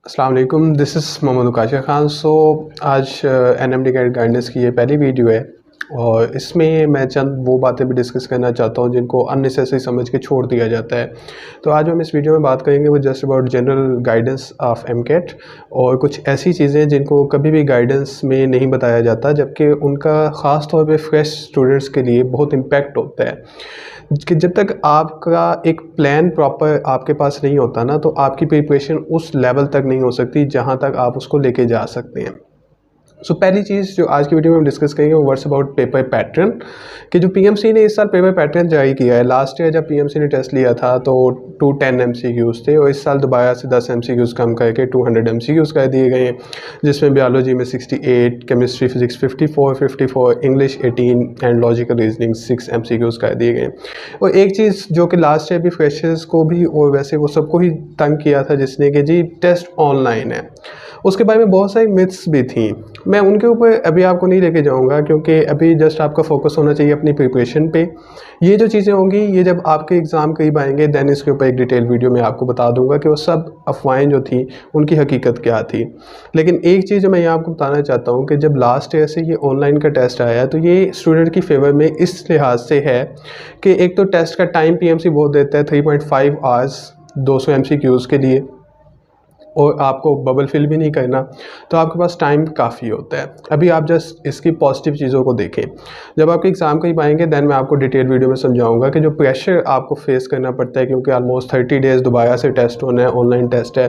अस्सलाम वालेकुम, this is Mohammad उकाशा Khan. आज एनएमडी गाइडेंस की ये पहली वीडियो है और इसमें मैं चंद वो बातें भी डिस्कस करना चाहता हूँ जिनको अननेसेसरी समझ के छोड़ दिया जाता है। तो आज हम इस वीडियो में बात करेंगे वो just about general guidance of AMCAT और कुछ ऐसी चीज़ें जिनको कभी भी गाइडेंस में नहीं बताया जाता, जबकि उनका ख़ास तौर पे फ्रेश स्टूडेंट्स के लिए बहुत इम्पैक्ट होता है। कि जब तक आपका एक प्लान प्रॉपर आपके पास नहीं होता ना, तो आपकी प्रिपरेशन उस लेवल तक नहीं हो सकती जहाँ तक आप उसको लेके जा सकते हैं। पहली चीज़ जो आज की वीडियो में हम डिस्कस करेंगे वो वर्ड्स अबाउट पेपर पैटर्न, कि जो पीएमसी ने इस साल पेपर पैटर्न जारी किया है। लास्ट ईयर जब पीएमसी ने टेस्ट लिया था तो 210 एमसीक्यूज़ थे और इस साल दोबारा से 10 एमसीक्यूज़ कम करके 200 एमसीक्यूज़ कर दिए गए हैं, जिसमें बायोलॉजी में 68, chemistry physics 54, English 18 and logical reasoning 6 MCQs कर दिए गए। और एक चीज़ जो कि लास्ट ईयर भी फ्रेशर्स को भी और वैसे वो सबको ही तंग किया था, जिसने कि जी टेस्ट ऑनलाइन है, उसके बारे में बहुत सारी मिथ्स भी थी। मैं उनके ऊपर अभी आपको नहीं लेके जाऊंगा, क्योंकि अभी जस्ट आपका फोकस होना चाहिए अपनी प्रिपरेशन पे। ये जो चीज़ें होंगी ये जब आपके एग्ज़ाम करीब आएंगे दैन इसके ऊपर एक डिटेल वीडियो में आपको बता दूंगा कि वो सब अफवाहें जो थी उनकी हकीकत क्या थी। लेकिन एक चीज़ जो मैं यहाँ आपको बताना चाहता हूँ कि जब लास्ट ईयर से ये ऑनलाइन का टेस्ट आया है तो ये स्टूडेंट की फेवर में इस लिहाज से है कि एक तो टेस्ट का टाइम पीएमसी बहुत देता है 3.5 आवर्स 200 एमसीक्यूज़ के लिए, और आपको बबल फिल भी नहीं करना, तो आपके पास टाइम काफ़ी होता है। अभी आप जस्ट इसकी पॉजिटिव चीज़ों को देखें। जब आपके एग्ज़ाम करीब आएंगे दैन मैं आपको डिटेल वीडियो में समझाऊंगा कि जो प्रेशर आपको फेस करना पड़ता है, क्योंकि ऑलमोस्ट 30 डेज़ दोबारा से टेस्ट होना है, ऑनलाइन टेस्ट है,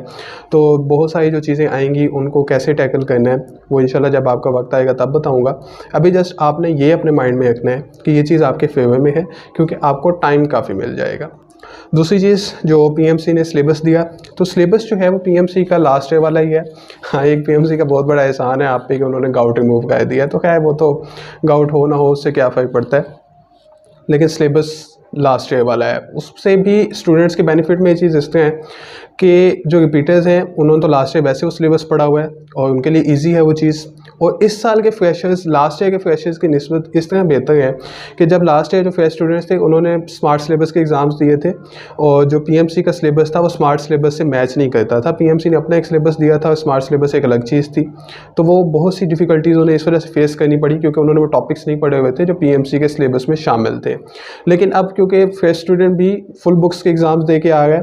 तो बहुत सारी जो चीज़ें आएंगी उनको कैसे टैकल करना है वो इंशाल्लाह जब आपका वक्त आएगा तब बताऊँगा। अभी जस्ट आपने ये अपने माइंड में रखना है कि ये चीज़ आपके फेवर में है, क्योंकि आपको टाइम काफ़ी मिल जाएगा। दूसरी चीज़ जो पीएमसी ने सिलेबस दिया, तो सिलेबस जो है वो पीएमसी का लास्ट ईयर वाला ही है। हाँ, एक पीएमसी का बहुत बड़ा एहसान है आप पे कि उन्होंने गाउट रिमूव कर दिया, तो खैर वो तो गाउट हो ना हो उससे क्या फ़र्क पड़ता है, लेकिन सिलेबस लास्ट ईयर वाला है। उससे भी स्टूडेंट्स के बेनिफिट में ये चीज़ इससे है कि जो रिपीटर्स हैं उन्होंने तो लास्ट ईयर वैसे वो सिलेबस पढ़ा हुआ है और उनके लिए इजी है वो चीज़। और इस साल के फ्रेशर्स लास्ट ईयर के फ्रेशर्स की निस्बत इस तरह बेहतर है कि जब लास्ट ईयर जो फ्रेश स्टूडेंट्स थे उन्होंने स्मार्ट सिलेबस के एग्ज़ाम्स दिए थे और जो पीएमसी का सिलेबस था वो स्मार्ट सिलेबस से मैच नहीं करता था। पीएमसी ने अपना एक सिलेबस दिया था और स्मार्ट सिलेबस एक अलग चीज़ थी, तो वो बहुत सी डिफ़िकल्टीज़ उन्हें इस वजह से फेस करनी पड़ी क्योंकि उन्होंने वो टॉपिक्स नहीं पढ़े हुए थे जो पीएमसी के सिलेबस में शामिल थे। लेकिन अब क्योंकि फ्रेश स्टूडेंट भी फुल बुक्स के एग्ज़ाम्स दे के आ गए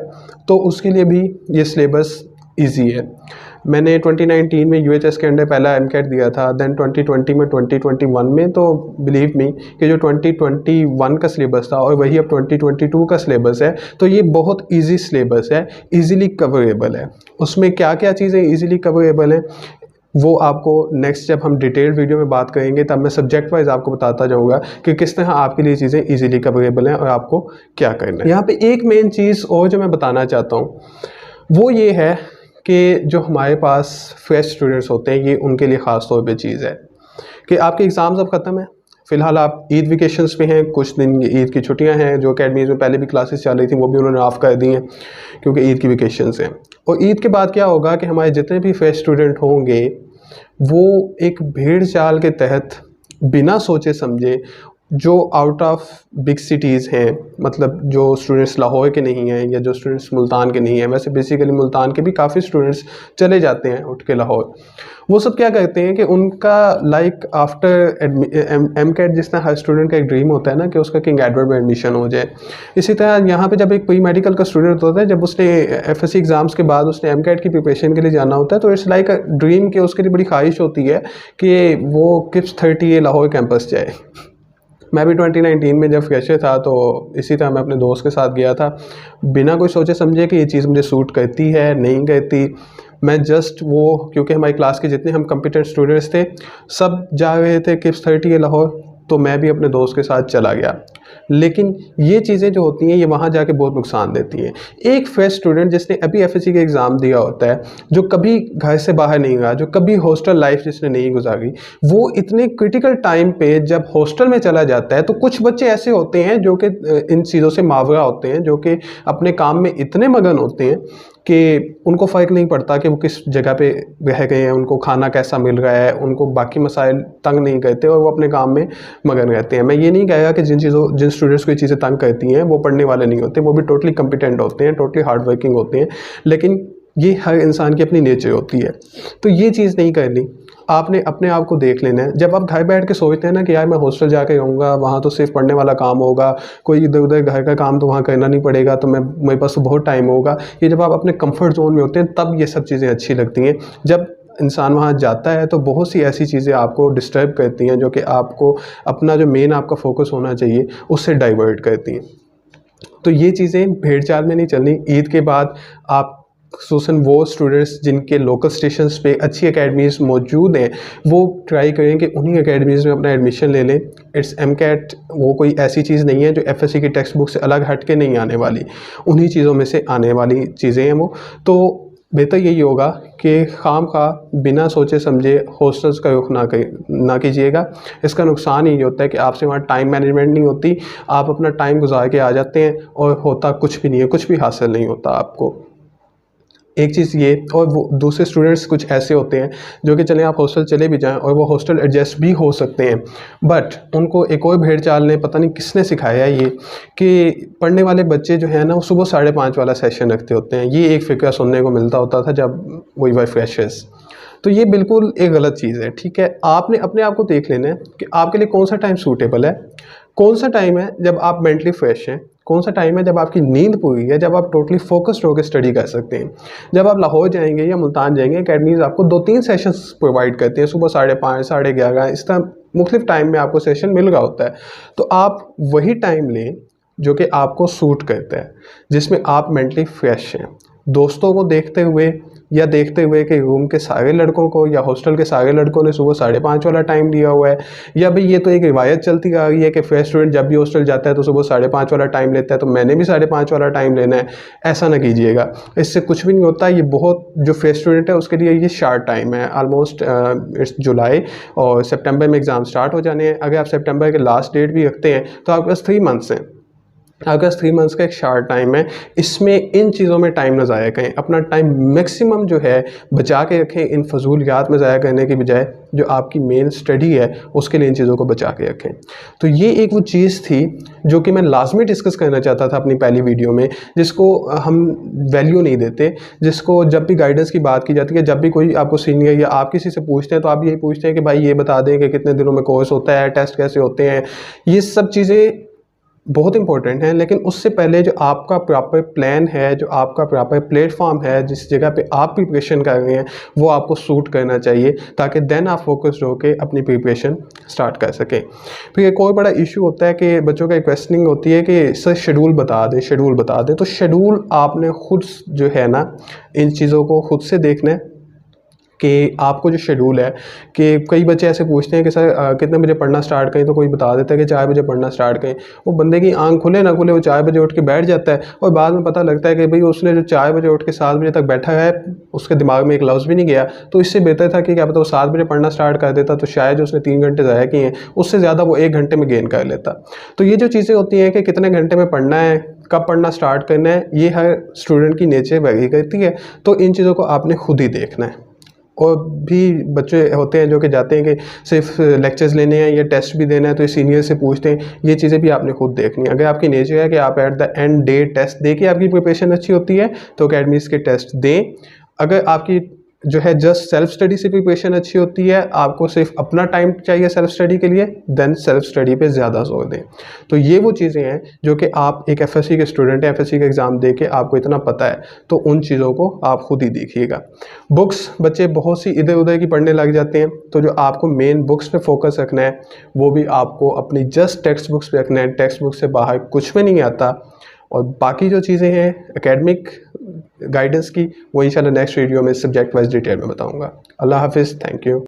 तो उसके लिए भी ये सिलेबस ईजी है। मैंने 2019 में यूएचएस के अंडर पहला एमकेट दिया था, देन 2020 में 2021 में, तो बिलीव मी कि जो 2021 का सिलेबस था और वही अब 2022 का सिलेबस है, तो ये बहुत इजी सिलेबस है, इजीली कवरेबल है। उसमें क्या क्या चीज़ें इजीली कवरेबल हैं वो आपको नेक्स्ट जब हम डिटेल्ड वीडियो में बात करेंगे तब मैं सब्जेक्ट वाइज आपको बताता जाऊंगा कि किस तरह आपके लिए चीज़ें इजीली कवरेबल हैं और आपको क्या करना है। यहाँ पे एक मेन चीज़ और जो मैं बताना चाहता हूँ वो ये है कि जो हमारे पास फ्रेश स्टूडेंट्स होते हैं ये उनके लिए ख़ास तौर पे चीज़ है कि आपके एग्ज़ाम्स अब ख़त्म है, फ़िलहाल आप ईद वेकेशंस पे हैं, कुछ दिन ईद की छुट्टियां हैं। जो अकेडमीज़ में पहले भी क्लासेस चल रही थी वो भी उन्होंने ऑफ़ कर दी हैं क्योंकि ईद की वेकेशंस हैं। और ईद के बाद क्या होगा कि हमारे जितने भी फ्रेश स्टूडेंट होंगे वो एक भेड़ चाल के तहत बिना सोचे समझे जो आउट ऑफ बिग सिटीज़ हैं, मतलब जो स्टूडेंट्स लाहौर के नहीं हैं या जो स्टूडेंट्स मुल्तान के नहीं हैं, वैसे बेसिकली मुल्तान के भी काफ़ी स्टूडेंट्स चले जाते हैं उठ के लाहौर, वो सब क्या करते हैं कि उनका लाइक आफ्टर एमकेट जिस तरह हर स्टूडेंट का एक ड्रीम होता है ना कि उसका किंग एडवर्ड में एडमिशन हो जाए, इसी तरह यहाँ पे जब एक प्री मेडिकल का स्टूडेंट होता है, जब उसने एफएससी एग्ज़ाम्स के बाद उसने एमकेट की प्रिपरेशन के लिए जाना होता है, तो इट्स लाइक अ ड्रीम कि उसके लिए बड़ी ख्वाहिश होती है कि वो किप्स 30 लाहौर कैंपस जाए। मैं भी 2019 में जब फ्रेशर था तो इसी तरह मैं अपने दोस्त के साथ गया था, बिना कोई सोचे समझे कि ये चीज़ मुझे सूट करती है नहीं करती। मैं जस्ट वो, क्योंकि हमारी क्लास के जितने हम कॉम्पिटेंट स्टूडेंट्स थे सब जा रहे थे किप्स 30 लाहौर, तो मैं भी अपने दोस्त के साथ चला गया। लेकिन ये चीज़ें जो होती हैं ये वहाँ जाके बहुत नुकसान देती हैं। एक फ्रेश स्टूडेंट जिसने अभी एफएससी का एग्ज़ाम दिया होता है, जो कभी घर से बाहर नहीं गया, जो कभी हॉस्टल लाइफ जिसने नहीं गुजारी, वो इतने क्रिटिकल टाइम पे जब हॉस्टल में चला जाता है तो कुछ बच्चे ऐसे होते हैं जो कि इन चीज़ों से मावरा होते हैं, जो कि अपने काम में इतने मगन होते हैं कि उनको फ़र्क नहीं पड़ता कि वो किस जगह पे रह गए हैं, उनको खाना कैसा मिल रहा है, उनको बाकी मसाइल तंग नहीं करते और वो अपने काम में मगन रहते हैं। मैं ये नहीं कहेगा कि जिन स्टूडेंट्स को ये चीज़ें तंग करती हैं वो पढ़ने वाले नहीं होते, वो भी टोटली कॉम्पिटेंट होते हैं, टोटली हार्ड वर्किंग होते हैं, लेकिन ये हर इंसान की अपनी नेचर होती है। तो ये चीज़ नहीं करनी, आपने अपने आप को देख लेना है। जब आप घर बैठ के सोचते हैं ना कि यार मैं हॉस्टल जाके रहूँगा, वहाँ तो सिर्फ पढ़ने वाला काम होगा, कोई इधर उधर घर का काम तो वहाँ करना नहीं पड़ेगा, तो मेरे पास तो बहुत टाइम होगा। ये जब आप अपने कंफर्ट जोन में होते हैं तब ये सब चीज़ें अच्छी लगती हैं। जब इंसान वहाँ जाता है तो बहुत सी ऐसी चीज़ें आपको डिस्टर्ब करती हैं जो कि आपको अपना जो मेन आपका फोकस होना चाहिए उससे डाइवर्ट करती हैं। तो ये चीज़ें भेड़-चाल में नहीं चलनी। ईद के बाद आप खुसूसन वो स्टूडेंट्स जिनके लोकल स्टेशंस पे अच्छी अकेडमीज़ मौजूद हैं, वो ट्राई करें कि उन्हीं अकेडमीज़ में अपना एडमिशन ले लें। इट्स एमकैट वो कोई ऐसी चीज़ नहीं है जो एफएससी की टेक्स्ट बुक से अलग हट के नहीं आने वाली, उन्हीं चीज़ों में से आने वाली चीज़ें हैं वो। तो बेहतर यही होगा कि खामख़वाह बिना सोचे समझे हॉस्टल्स का रुख ना कीजिएगा। इसका नुकसान यही होता है कि आपसे वहाँ टाइम मैनेजमेंट नहीं होती, आप अपना टाइम गुजार के आ जाते हैं और होता कुछ भी नहीं है, कुछ भी हासिल नहीं होता आपको। एक चीज़ ये, और वो दूसरे स्टूडेंट्स कुछ ऐसे होते हैं जो कि चलें आप हॉस्टल चले भी जाएँ और वो हॉस्टल एडजस्ट भी हो सकते हैं, बट उनको एक और भेड़-चाल ने पता नहीं किसने सिखाया है ये कि पढ़ने वाले बच्चे जो हैं ना वो सुबह 5:30 वाला सेशन रखते होते हैं। ये एक फ़िक्रा सुनने को मिलता होता था जब वी वर फ्रेशर्स। तो ये बिल्कुल एक गलत चीज़ है, ठीक है? आपने अपने आप को देख लेना है कि आपके लिए कौन-सा टाइम सूटेबल है, कौन-सा टाइम है जब आप मेंटली फ्रेश हैं, कौन-सा टाइम है जब आपकी नींद पूरी है, जब आप टोटली फ़ोकस्ड होकर स्टडी कर सकते हैं। जब आप लाहौर जाएँगे या मुल्तान जाएँगे, अकेडमीज़ आपको 2-3 सेशंस प्रोवाइड करती हैं, सुबह 5:30, 11:30 इस तरह मुख्तलिफ़ टाइम में आपको सेशन मिल रहा होता है। तो आप वही टाइम लें जो कि आपको सूट करता है, जिसमें आप मेंटली फ्रेश हैं। दोस्तों को देखते हुए या देखते हुए कि रूम के सारे लड़कों को या हॉस्टल के सारे लड़कों ने सुबह 5:30 वाला टाइम लिया हुआ है, या भाई ये तो एक रिवायत चलती आ रही है कि फ्रेश स्टूडेंट जब भी हॉस्टल जाता है तो सुबह 5:30 वाला टाइम लेता है, तो मैंने भी 5:30 वाला टाइम लेना है। ऐसा ना कीजिएगा, इससे कुछ भी नहीं होता। ये बहुत जो फ्रेश स्टूडेंट है उसके लिए ये शार्ट टाइम है। ऑलमोस्ट इट्स जुलाई और सितंबर में एग्ज़ाम स्टार्ट हो जाने हैं। अगर आप सितंबर के लास्ट डेट भी रखते हैं तो आपके पास 3 मंथ्स हैं। अगस्त 3 मंथ्स का एक शार्ट टाइम है, इसमें इन चीज़ों में टाइम ना ज़ाया करें। अपना टाइम मैक्सिमम जो है बचा के रखें, इन फ़ज़ूलियात में ज़ाया करने की बजाय जो आपकी मेन स्टडी है उसके लिए इन चीज़ों को बचा के रखें। तो ये एक वो चीज़ थी जो कि मैं लाज़मी डिस्कस करना चाहता था अपनी पहली वीडियो में, जिसको हम वैल्यू नहीं देते, जिसको जब भी गाइडेंस की बात की जाती है, जब भी कोई आपको सीनियर या आप किसी से पूछते हैं तो आप यही पूछते हैं कि भाई ये बता दें कि कितने दिनों में कोर्स होता है, टेस्ट कैसे होते हैं। ये सब चीज़ें बहुत इंपॉर्टेंट है, लेकिन उससे पहले जो आपका प्रॉपर प्लान है, जो आपका प्रॉपर प्लेटफॉर्म है, जिस जगह पे आप प्रिपरेशन कर रहे हैं वो आपको सूट करना चाहिए, ताकि देन आप फोकस्ड होकर अपनी प्रिपरेशन स्टार्ट कर सकें। फिर एक और बड़ा इशू होता है कि बच्चों का क्वेश्चनिंग होती है कि सर शेड्यूल बता दें, शेड्यूल बता दें। तो शेड्यूल आपने खुद जो है ना इन चीज़ों को खुद से देखना है कि आपको जो शेड्यूल है, कि कई बच्चे ऐसे पूछते हैं कि सर कितने बजे पढ़ना स्टार्ट करें, तो कोई बता देता है कि 4 बजे पढ़ना स्टार्ट करें। वो बंदे की आंख खुले ना खुले वो 4 बजे उठ के बैठ जाता है और बाद में पता लगता है कि भाई उसने जो 4 बजे उठ के 7 बजे तक बैठा है उसके दिमाग में एक लफ्ज़ भी नहीं गया। तो इससे बेहतर था कि क्या पता वो 7 बजे पढ़ना स्टार्ट कर देता, तो शायद जो उसने 3 घंटे ज़ाया किए हैं उससे ज़्यादा वो 1 घंटे में गेन कर लेता। तो ये जो चीज़ें होती हैं कि कितने घंटे में पढ़ना है, कब पढ़ना स्टार्ट करना है, ये हर स्टूडेंट की नेचर वैरी करती है। तो इन चीज़ों को आपने खुद ही देखना है। और भी बच्चे होते हैं जो कि जाते हैं कि सिर्फ लेक्चर्स लेने हैं या टेस्ट भी देना है, तो ये सीनियर से पूछते हैं। ये चीज़ें भी आपने खुद देखनी है। अगर आपकी नेचर है कि आप at the end day test दे के आपकी प्रिपरेशन अच्छी होती है तो अकेडमीज़ के टेस्ट दें। अगर आपकी जो है जस्ट सेल्फ स्टडी से प्रिपरेशन अच्छी होती है, आपको सिर्फ अपना टाइम चाहिए सेल्फ स्टडी के लिए, देन सेल्फ स्टडी पे ज़्यादा जोर दें। तो ये वो चीज़ें हैं जो कि आप एक एफएससी के स्टूडेंट हैं, एफएससी का एग्ज़ाम दे के आपको इतना पता है, तो उन चीज़ों को आप खुद ही देखिएगा। बुक्स बच्चे बहुत सी इधर उधर की पढ़ने लग जाते हैं, तो जो आपको मेन बुक्स पे फोकस रखना है वो भी आपको अपनी जस्ट टेक्स्ट बुक्स पे रखना है। टेक्स्ट बुक से बाहर कुछ भी नहीं आता। और बाकी जो चीज़ें हैं एकेडमिक गाइडेंस की, वो इंशाल्लाह नेक्स्ट वीडियो में सब्जेक्ट वाइज डिटेल में बताऊंगा। अल्लाह हाफिज़, थैंक यू।